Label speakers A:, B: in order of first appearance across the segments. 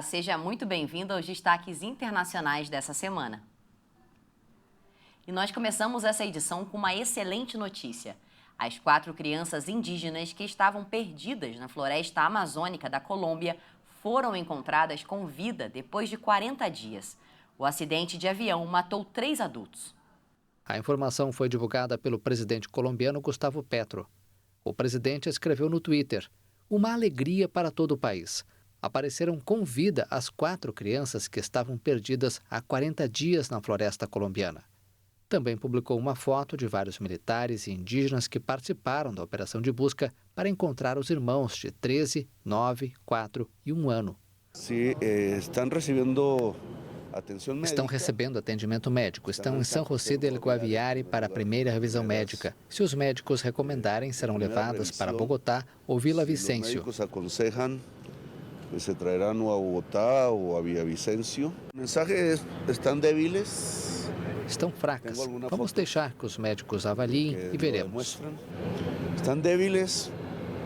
A: seja muito bem-vindo aos destaques internacionais dessa semana. E nós começamos essa edição com uma excelente notícia. As 4 crianças indígenas que estavam perdidas na floresta amazônica da Colômbia foram encontradas com vida depois de 40 dias. O acidente de avião matou 3 adultos.
B: A informação foi divulgada pelo presidente colombiano Gustavo Petro. O presidente escreveu no Twitter: "Uma alegria para todo o país. Apareceram com vida as 4 crianças que estavam perdidas há 40 dias na floresta colombiana." Também publicou uma foto de vários militares e indígenas que participaram da operação de busca para encontrar os irmãos de 13, 9, 4 e 1 ano. Estão recebendo atendimento médico. Estão em São José del Guaviare para a primeira revisão médica. Se os médicos recomendarem, serão levadas para Bogotá ou Vila Vicêncio.
C: Se traerão a Bogotá ou a Vila Vicêncio. Mensajes estão débiles.
B: Estão fracas. Vamos deixar que os médicos avaliem e veremos.
C: Estão débiles.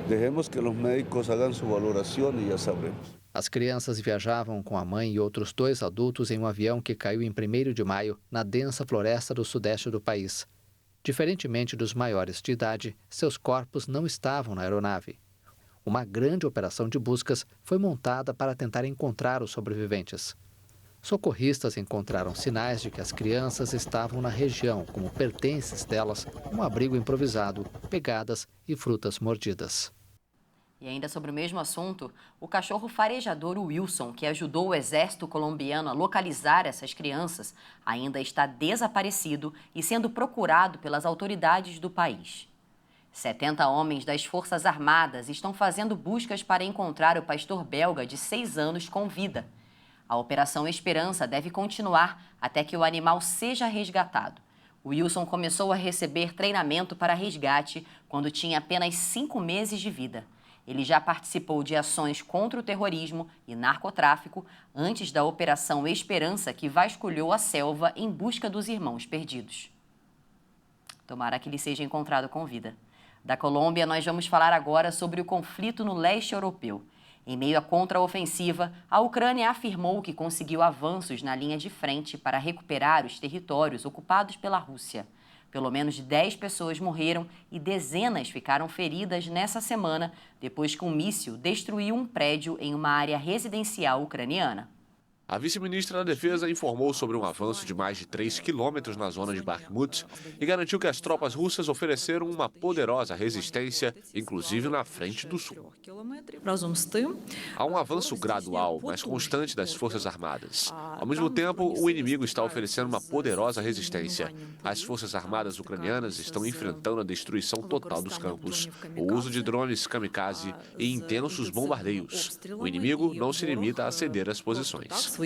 C: Deixemos que os médicos hagam sua valoração e já saberemos.
B: As crianças viajavam com a mãe e outros 2 adultos em um avião que caiu em 1º de maio na densa floresta do sudeste do país. Diferentemente dos maiores de idade, seus corpos não estavam na aeronave. Uma grande operação de buscas foi montada para tentar encontrar os sobreviventes. Socorristas encontraram sinais de que as crianças estavam na região, como pertences delas, um abrigo improvisado, pegadas e frutas mordidas.
A: E ainda sobre o mesmo assunto, o cachorro farejador Wilson, que ajudou o exército colombiano a localizar essas crianças, ainda está desaparecido e sendo procurado pelas autoridades do país. 70 homens das Forças Armadas estão fazendo buscas para encontrar o pastor belga de 6 anos com vida. A Operação Esperança deve continuar até que o animal seja resgatado. O Wilson começou a receber treinamento para resgate quando tinha apenas 5 meses de vida. Ele já participou de ações contra o terrorismo e narcotráfico antes da Operação Esperança, que vasculhou a selva em busca dos irmãos perdidos. Tomara que ele seja encontrado com vida. Da Colômbia, nós vamos falar agora sobre o conflito no leste europeu. Em meio à contraofensiva, a Ucrânia afirmou que conseguiu avanços na linha de frente para recuperar os territórios ocupados pela Rússia. Pelo menos 10 pessoas morreram e dezenas ficaram feridas nessa semana, depois que um míssil destruiu um prédio em uma área residencial ucraniana.
D: A vice-ministra da Defesa informou sobre um avanço de mais de 3 quilômetros na zona de Bakhmut e garantiu que as tropas russas ofereceram uma poderosa resistência, inclusive na frente do sul. Há um avanço gradual, mas constante das Forças Armadas. Ao mesmo tempo, o inimigo está oferecendo uma poderosa resistência. As Forças Armadas ucranianas estão enfrentando a destruição total dos campos, o uso de drones kamikaze e intensos bombardeios. O inimigo não se limita a ceder as posições.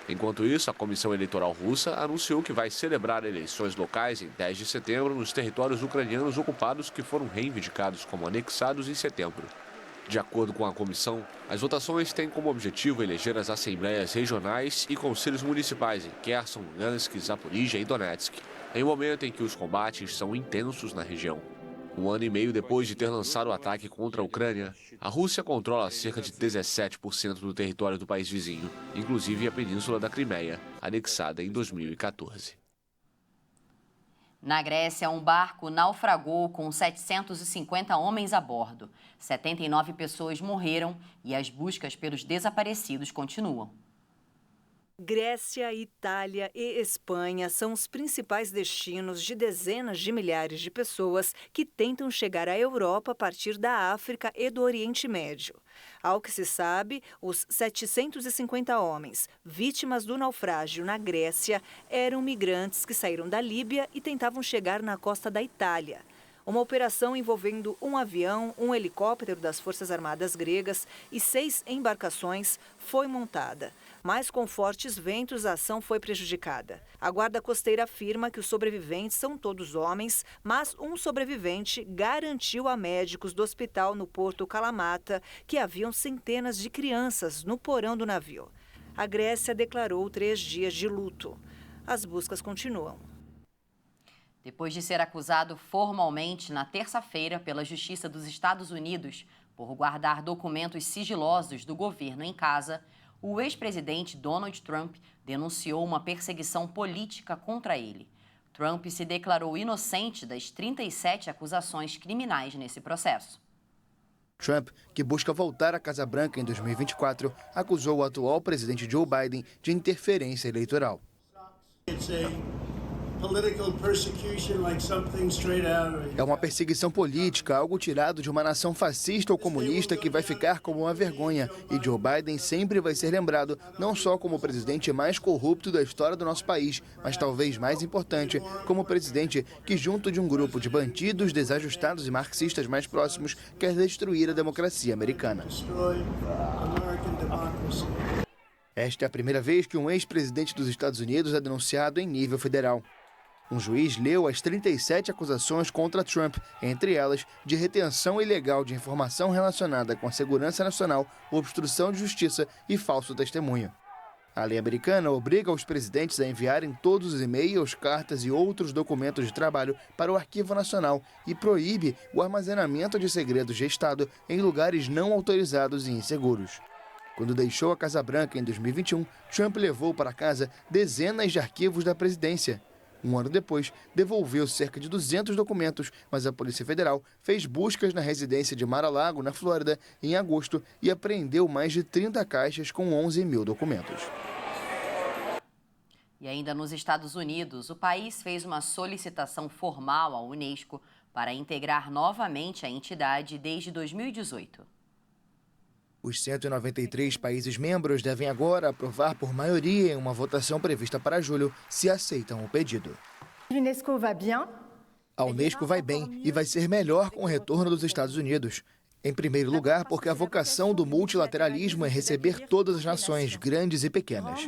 D: Enquanto isso, a Comissão Eleitoral Russa anunciou que vai celebrar eleições locais em 10 de setembro nos territórios ucranianos ocupados que foram reivindicados como anexados em setembro. De acordo com a comissão, as votações têm como objetivo eleger as assembleias regionais e conselhos municipais em Kherson, Lugansk, Zaporizhia e Donetsk, em um momento em que os combates são intensos na região. 1 ano e meio depois de ter lançado o ataque contra a Ucrânia, a Rússia controla cerca de 17% do território do país vizinho, inclusive a Península da Crimeia, anexada em 2014.
A: Na Grécia, um barco naufragou com 750 homens a bordo. 79 pessoas morreram e as buscas pelos desaparecidos continuam.
E: Grécia, Itália e Espanha são os principais destinos de dezenas de milhares de pessoas que tentam chegar à Europa a partir da África e do Oriente Médio. Ao que se sabe, os 750 homens vítimas do naufrágio na Grécia eram migrantes que saíram da Líbia e tentavam chegar na costa da Itália. Uma operação envolvendo um avião, um helicóptero das Forças Armadas gregas e 6 embarcações foi montada. Mas com fortes ventos, a ação foi prejudicada. A Guarda Costeira afirma que os sobreviventes são todos homens, mas um sobrevivente garantiu a médicos do hospital no porto Kalamata que haviam centenas de crianças no porão do navio. A Grécia declarou 3 dias de luto. As buscas continuam.
A: Depois de ser acusado formalmente na terça-feira pela Justiça dos Estados Unidos, Por guardar documentos sigilosos do governo em casa, o ex-presidente Donald Trump denunciou uma perseguição política contra ele. Trump se declarou inocente das 37 acusações criminais nesse processo.
F: Trump, que busca voltar à Casa Branca em 2024, acusou o atual presidente Joe Biden de interferência eleitoral. É uma perseguição política, algo tirado de uma nação fascista ou comunista que vai ficar como uma vergonha. E Joe Biden sempre vai ser lembrado não só como o presidente mais corrupto da história do nosso país, mas talvez mais importante, como o presidente que, junto de um grupo de bandidos desajustados e marxistas mais próximos, quer destruir a democracia americana. Esta é a primeira vez que um ex-presidente dos Estados Unidos é denunciado em nível federal. Um juiz leu as 37 acusações contra Trump, entre elas de retenção ilegal de informação relacionada com a segurança nacional, obstrução de justiça e falso testemunho. A lei americana obriga os presidentes a enviarem todos os e-mails, cartas e outros documentos de trabalho para o Arquivo Nacional e proíbe o armazenamento de segredos de Estado em lugares não autorizados e inseguros. Quando deixou a Casa Branca em 2021, Trump levou para casa dezenas de arquivos da presidência. Um ano depois, devolveu cerca de 200 documentos, mas a Polícia Federal fez buscas na residência de Mar-a-Lago, na Flórida, em agosto e apreendeu mais de 30 caixas com 11 mil documentos.
A: E ainda nos Estados Unidos, o país fez uma solicitação formal à Unesco para integrar novamente a entidade desde 2018.
F: Os 193 países membros devem agora aprovar por maioria em uma votação prevista para julho se aceitam o pedido. A Unesco vai bem e vai ser melhor com o retorno dos Estados Unidos. Em primeiro lugar, porque a vocação do multilateralismo é receber todas as nações, grandes e pequenas.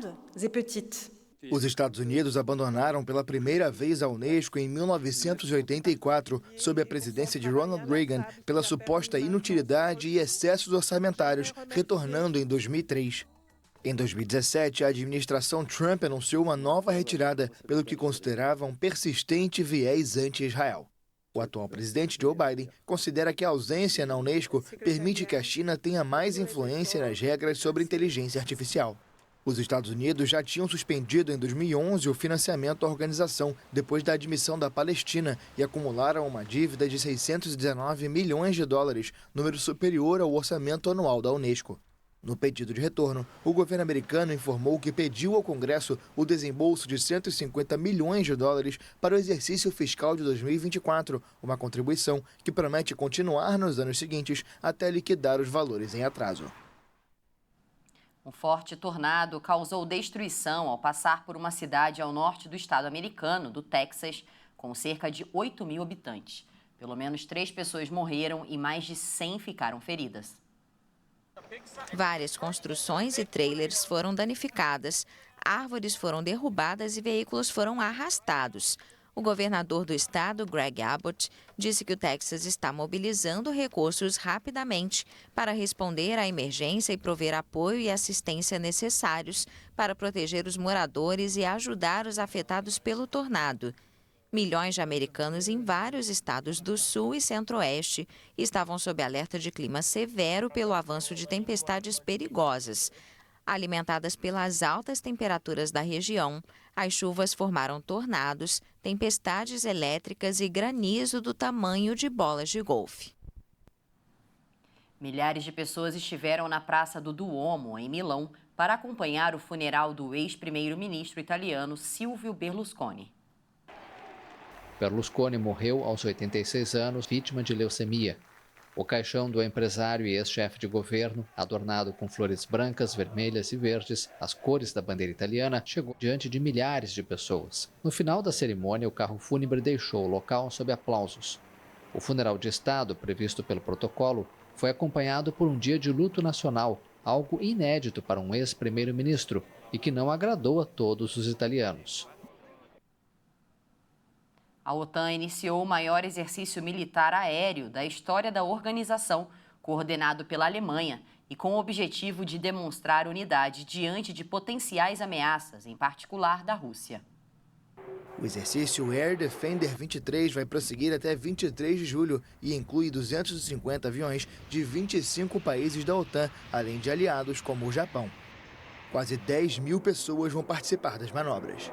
F: Os Estados Unidos abandonaram pela primeira vez a Unesco em 1984, sob a presidência de Ronald Reagan, pela suposta inutilidade e excessos orçamentários, retornando em 2003. Em 2017, a administração Trump anunciou uma nova retirada, pelo que considerava um persistente viés anti-Israel. O atual presidente Joe Biden considera que a ausência na Unesco permite que a China tenha mais influência nas regras sobre inteligência artificial. Os Estados Unidos já tinham suspendido em 2011 o financiamento à organização depois da admissão da Palestina e acumularam uma dívida de 619 milhões de dólares, número superior ao orçamento anual da Unesco. No pedido de retorno, o governo americano informou que pediu ao Congresso o desembolso de 150 milhões de dólares para o exercício fiscal de 2024, uma contribuição que promete continuar nos anos seguintes até liquidar os valores em atraso.
A: Um forte tornado causou destruição ao passar por uma cidade ao norte do estado americano, do Texas, com cerca de 8 mil habitantes. Pelo menos 3 pessoas morreram e mais de 100 ficaram feridas.
G: Várias construções e trailers foram danificadas, árvores foram derrubadas e veículos foram arrastados. O governador do estado, Greg Abbott, disse que o Texas está mobilizando recursos rapidamente para responder à emergência e prover apoio e assistência necessários para proteger os moradores e ajudar os afetados pelo tornado. Milhões de americanos em vários estados do sul e centro-oeste estavam sob alerta de clima severo pelo avanço de tempestades perigosas. Alimentadas pelas altas temperaturas da região, as chuvas formaram tornados, tempestades elétricas e granizo do tamanho de bolas de golfe.
A: Milhares de pessoas estiveram na Praça do Duomo, em Milão, para acompanhar o funeral do ex-primeiro-ministro italiano Silvio Berlusconi.
B: Berlusconi morreu aos 86 anos, vítima de leucemia. O caixão do empresário e ex-chefe de governo, adornado com flores brancas, vermelhas e verdes, as cores da bandeira italiana, chegou diante de milhares de pessoas. No final da cerimônia, o carro fúnebre deixou o local sob aplausos. O funeral de Estado, previsto pelo protocolo, foi acompanhado por um dia de luto nacional, algo inédito para um ex-primeiro-ministro e que não agradou a todos os italianos.
A: A OTAN iniciou o maior exercício militar aéreo da história da organização, coordenado pela Alemanha e com o objetivo de demonstrar unidade diante de potenciais ameaças, em particular da Rússia.
F: O exercício Air Defender 23 vai prosseguir até 23 de julho e inclui 250 aviões de 25 países da OTAN, além de aliados como o Japão. Quase 10 mil pessoas vão participar das manobras.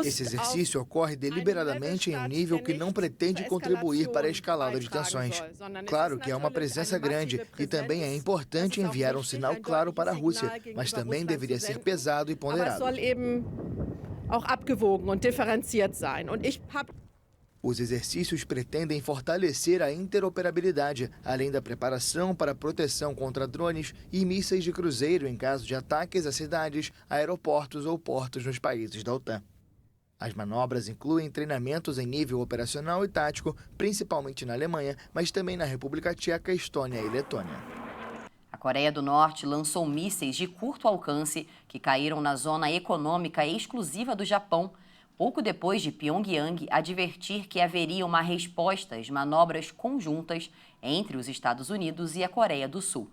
F: Esse exercício ocorre deliberadamente em um nível que não pretende contribuir para a escalada de tensões. Claro que há uma presença grande e também é importante enviar um sinal claro para a Rússia, mas também deveria ser pesado e ponderado. Os exercícios pretendem fortalecer a interoperabilidade, além da preparação para proteção contra drones e mísseis de cruzeiro em caso de ataques a cidades, aeroportos ou portos nos países da OTAN. As manobras incluem treinamentos em nível operacional e tático, principalmente na Alemanha, mas também na República Tcheca, Estônia e Letônia.
A: A Coreia do Norte lançou mísseis de curto alcance que caíram na zona econômica exclusiva do Japão, pouco depois de Pyongyang advertir que haveria uma resposta às manobras conjuntas entre os Estados Unidos e a Coreia do Sul.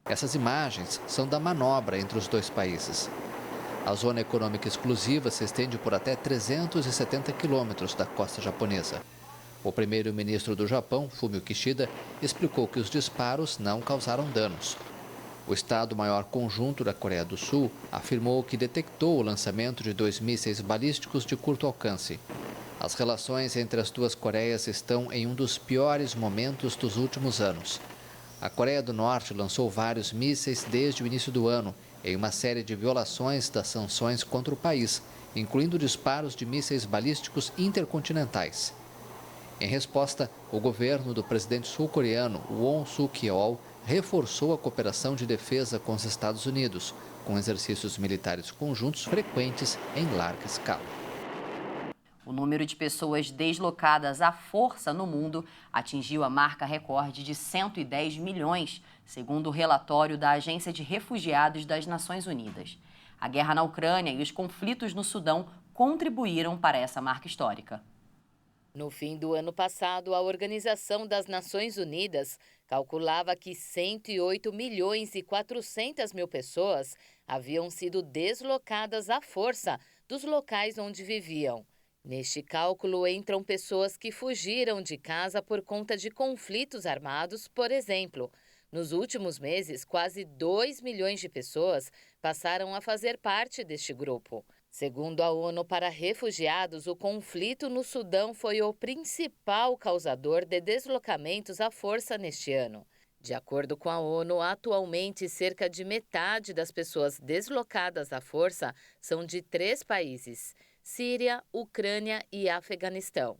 B: Essas imagens são da manobra entre os dois países. A zona econômica exclusiva se estende por até 370 quilômetros da costa japonesa. O primeiro-ministro do Japão, Fumio Kishida, explicou que os disparos não causaram danos. O Estado-Maior Conjunto da Coreia do Sul afirmou que detectou o lançamento de 2 mísseis balísticos de curto alcance. As relações entre as duas Coreias estão em um dos piores momentos dos últimos anos. A Coreia do Norte lançou vários mísseis desde o início do ano, em uma série de violações das sanções contra o país, incluindo disparos de mísseis balísticos intercontinentais. Em resposta, o governo do presidente sul-coreano, Yoon Suk-yeol, reforçou a cooperação de defesa com os Estados Unidos, com exercícios militares conjuntos frequentes em larga escala.
A: O número de pessoas deslocadas à força no mundo atingiu a marca recorde de 110 milhões, segundo o relatório da Agência de Refugiados das Nações Unidas. A guerra na Ucrânia e os conflitos no Sudão contribuíram para essa marca histórica.
H: No fim do ano passado, a Organização das Nações Unidas calculava que 108 milhões e 400 mil pessoas haviam sido deslocadas à força dos locais onde viviam. Neste cálculo entram pessoas que fugiram de casa por conta de conflitos armados, por exemplo. Nos últimos meses, quase 2 milhões de pessoas passaram a fazer parte deste grupo. Segundo a ONU para Refugiados, o conflito no Sudão foi o principal causador de deslocamentos à força neste ano. De acordo com a ONU, atualmente cerca de metade das pessoas deslocadas à força são de 3 países: Síria, Ucrânia e Afeganistão.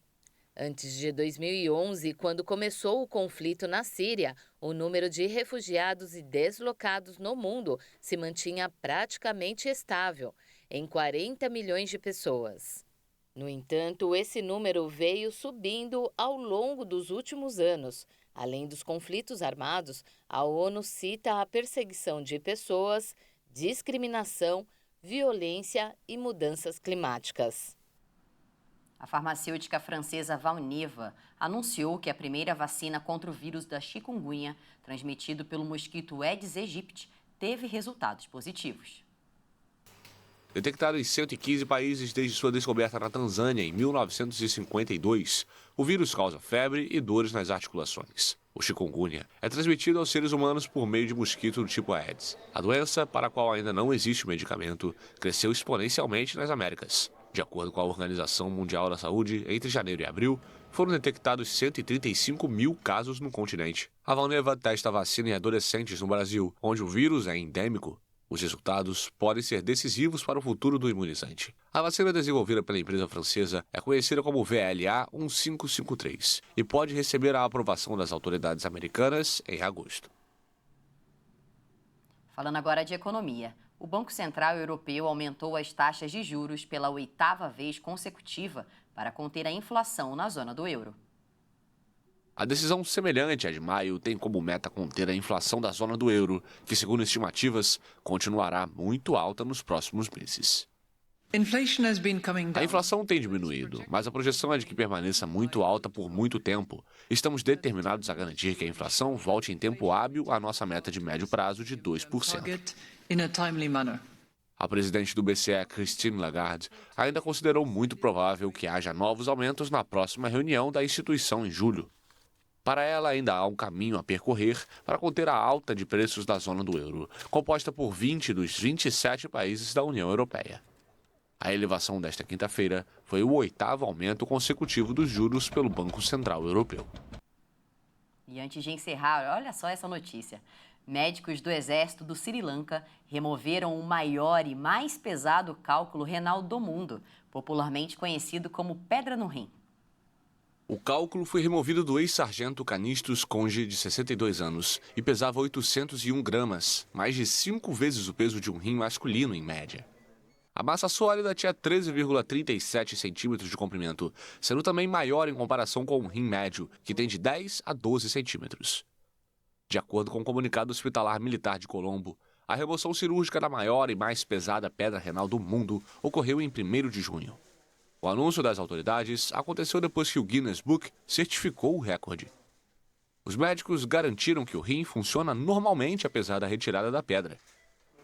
H: Antes de 2011, quando começou o conflito na Síria, o número de refugiados e deslocados no mundo se mantinha praticamente estável, em 40 milhões de pessoas. No entanto, esse número veio subindo ao longo dos últimos anos. Além dos conflitos armados, a ONU cita a perseguição de pessoas, discriminação, violência e mudanças climáticas.
A: A farmacêutica francesa Valneva anunciou que a primeira vacina contra o vírus da chikungunya, transmitido pelo mosquito Aedes aegypti, teve resultados positivos.
D: Detectado em 115 países desde sua descoberta na Tanzânia em 1952, o vírus causa febre e dores nas articulações. O chikungunya é transmitido aos seres humanos por meio de mosquito do tipo Aedes. A doença, para a qual ainda não existe medicamento, cresceu exponencialmente nas Américas. De acordo com a Organização Mundial da Saúde, entre janeiro e abril, foram detectados 135 mil casos no continente. A Valneva testa a vacina em adolescentes no Brasil, onde o vírus é endêmico. Os resultados podem ser decisivos para o futuro do imunizante. A vacina desenvolvida pela empresa francesa é conhecida como VLA 1553 e pode receber a aprovação das autoridades americanas em agosto.
A: Falando agora de economia, o Banco Central Europeu aumentou as taxas de juros pela 8ª vez consecutiva para conter a inflação na zona do euro.
D: A decisão semelhante à de maio tem como meta conter a inflação da zona do euro, que, segundo estimativas, continuará muito alta nos próximos meses. A inflação tem diminuído, mas a projeção é de que permaneça muito alta por muito tempo. Estamos determinados a garantir que a inflação volte em tempo hábil à nossa meta de médio prazo de 2%. A presidente do BCE, Christine Lagarde, ainda considerou muito provável que haja novos aumentos na próxima reunião da instituição em julho. Para ela, ainda há um caminho a percorrer para conter a alta de preços da zona do euro, composta por 20 dos 27 países da União Europeia. A elevação desta quinta-feira foi o 8º aumento consecutivo dos juros pelo Banco Central Europeu.
A: E antes de encerrar, olha só essa notícia. Médicos do Exército do Sri Lanka removeram o maior e mais pesado cálculo renal do mundo, popularmente conhecido como pedra no rim.
D: O cálculo foi removido do ex-sargento Canistus Conge, de 62 anos, e pesava 801 gramas, mais de 5 vezes o peso de um rim masculino, em média. A massa sólida tinha 13,37 centímetros de comprimento, sendo também maior em comparação com um rim médio, que tem de 10 a 12 centímetros. De acordo com o comunicado hospitalar militar de Colombo, a remoção cirúrgica da maior e mais pesada pedra renal do mundo ocorreu em 1º de junho. O anúncio das autoridades aconteceu depois que o Guinness Book certificou o recorde. Os médicos garantiram que o rim funciona normalmente apesar da retirada da pedra.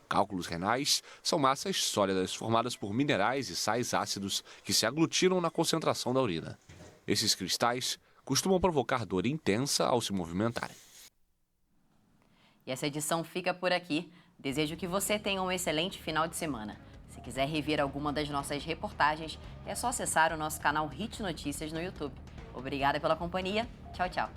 D: Cálculos renais são massas sólidas formadas por minerais e sais ácidos que se aglutinam na concentração da urina. Esses cristais costumam provocar dor intensa ao se movimentarem.
A: E essa edição fica por aqui. Desejo que você tenha um excelente final de semana. Se quiser rever alguma das nossas reportagens, é só acessar o nosso canal Hit Notícias no YouTube. Obrigada pela companhia. Tchau, tchau.